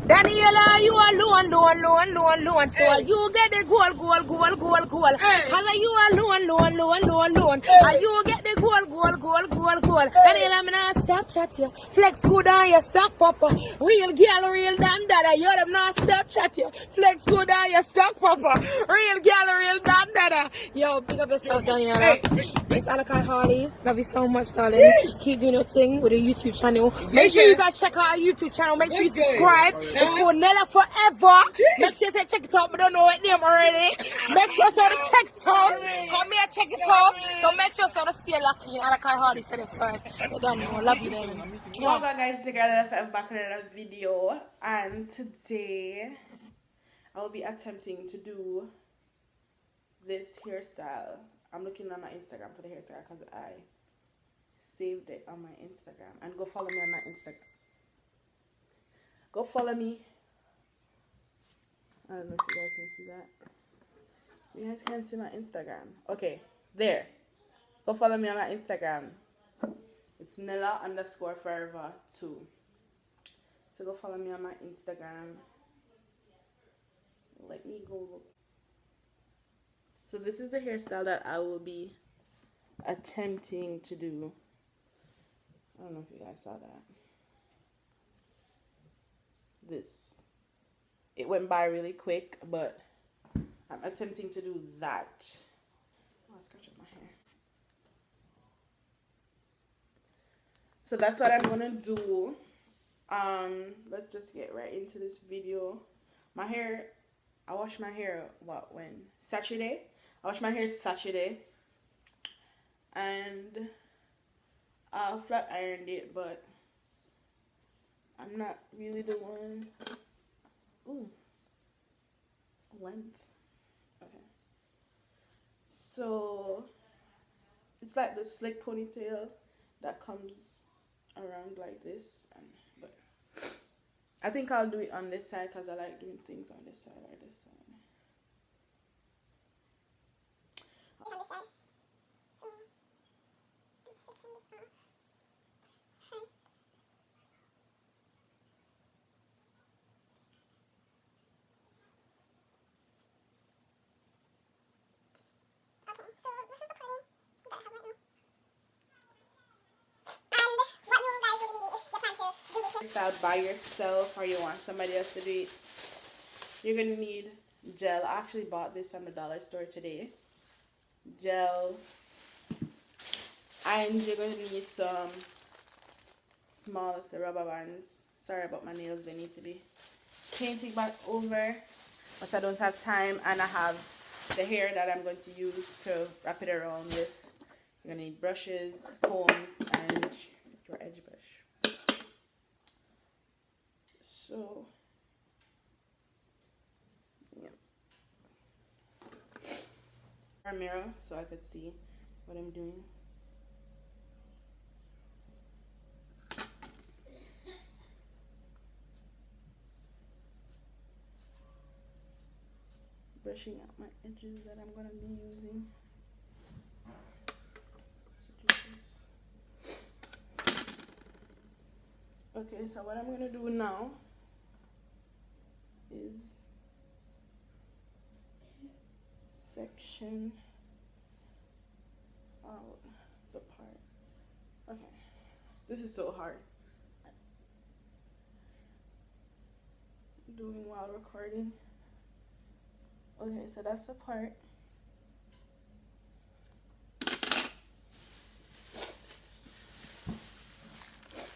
Daniela, you alone. So you get the goal. Cause you alone. And you get the goal. Daniela, me not stop chat you. Flex good on you, stop papa. Real girl, real damn dada. You them not stop chat you. Flex good on you, stop papa. Real girl, real damn dada. Yo, pick up yourself, Daniela. It's Alakai Harley. Love you so much, darling. Jeez. Keep doing your thing with the YouTube channel. Make sure you guys check out our YouTube channel. Make sure you subscribe. It's called Nella Forever. Make sure you say check it out. I don't know what name already. Make sure you say to check it out. Come here, check it out. So make sure you stay lucky. Alakai Harley said it first. You don't know. Love you, darling. Welcome, guys. Together, I'm back with another video, and today I will be attempting to do this hairstyle. I'm looking on my Instagram for the hairstyle because I saved it on my Instagram. And go follow me on my Instagram. Go follow me. I don't know if you guys can see that. You guys can't see my Instagram. Okay, there. Go follow me on my Instagram. It's Nella_forever2. So go follow me on my Instagram. Let me go look. So this is the hairstyle that I will be attempting to do. I don't know if you guys saw that. This. It went by really quick, but I'm attempting to do that. Oh, I scratched up my hair. So that's what I'm gonna do. Let's just get right into this video. My hair, I washed my hair when? Saturday. I washed my hair Saturday, and I flat ironed it, but I'm not really the one. Ooh, length. Okay. So it's like the slick ponytail that comes around like this, but I think I'll do it on this side because I like doing things on this side or this side. Style by yourself or you want somebody else to do it, you're gonna need gel. I actually bought this from the dollar store today. Gel, and you're gonna need some small rubber bands. Sorry about my nails, they need to be painted back over, but I don't have time, and I have the hair that I'm going to use to wrap it around with. You're gonna need brushes, combs, and your edge brush. So, yeah. A mirror so I could see what I'm doing. Brushing out my edges that I'm going to be using. Okay, so what I'm going to do now is section out the part. Okay, this is so hard doing while recording. Okay, so that's the part.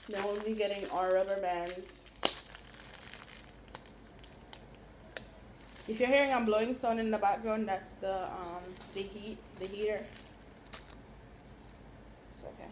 Then we'll be getting our rubber bands. If you're hearing I'm blowing sound in the background, that's the heater. It's okay.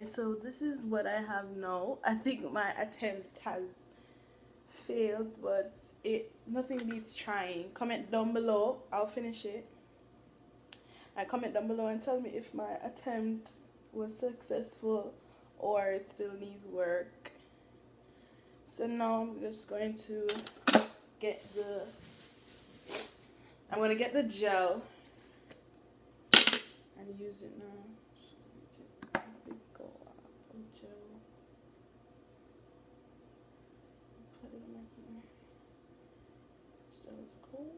So this is what I have now. I think my attempts has failed, but nothing beats trying. Comment down below, I'll finish it. And comment down below and tell me if my attempt was successful or it still needs work. So now I'm just going to get I'm gonna get the gel and use it now. Gel. Put it in my hair. Gel is cold.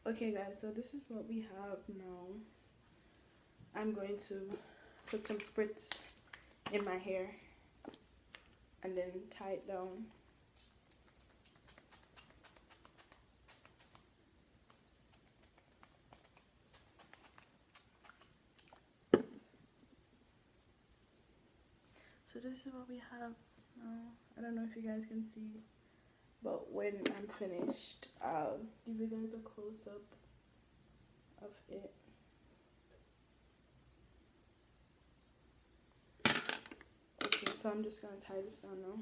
Okay guys, so this is what we have now. I'm going to put some spritz in my hair and then tie it down. So this is what we have now. I don't know if you guys can see, but when I'm finished, I'll give you guys a close-up of it. Okay, so I'm just gonna tie this down now.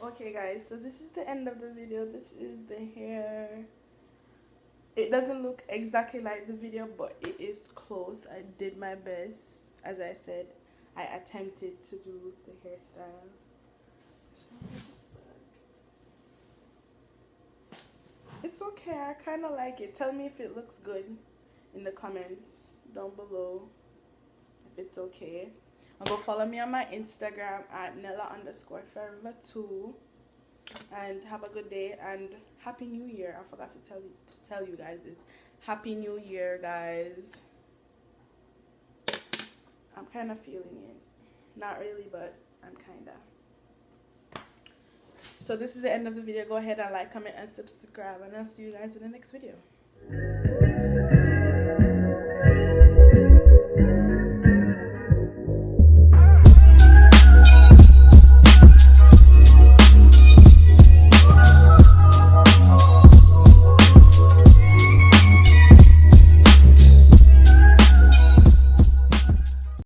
Okay guys, so this is the end of the video. This is the hair. It doesn't look exactly like the video, but it is close. I did my best. As I said, I attempted to do the hairstyle. So, it's okay. I kind of like it. Tell me if it looks good in the comments down below. If it's okay. And go follow me on my Instagram at Nella_forever2. And have a good day and Happy New Year. I forgot to tell you guys this. Happy New Year, guys. I'm kind of feeling it. Not really, but I'm kind of. So this is the end of the video. Go ahead and like, comment, and subscribe. And I'll see you guys in the next video.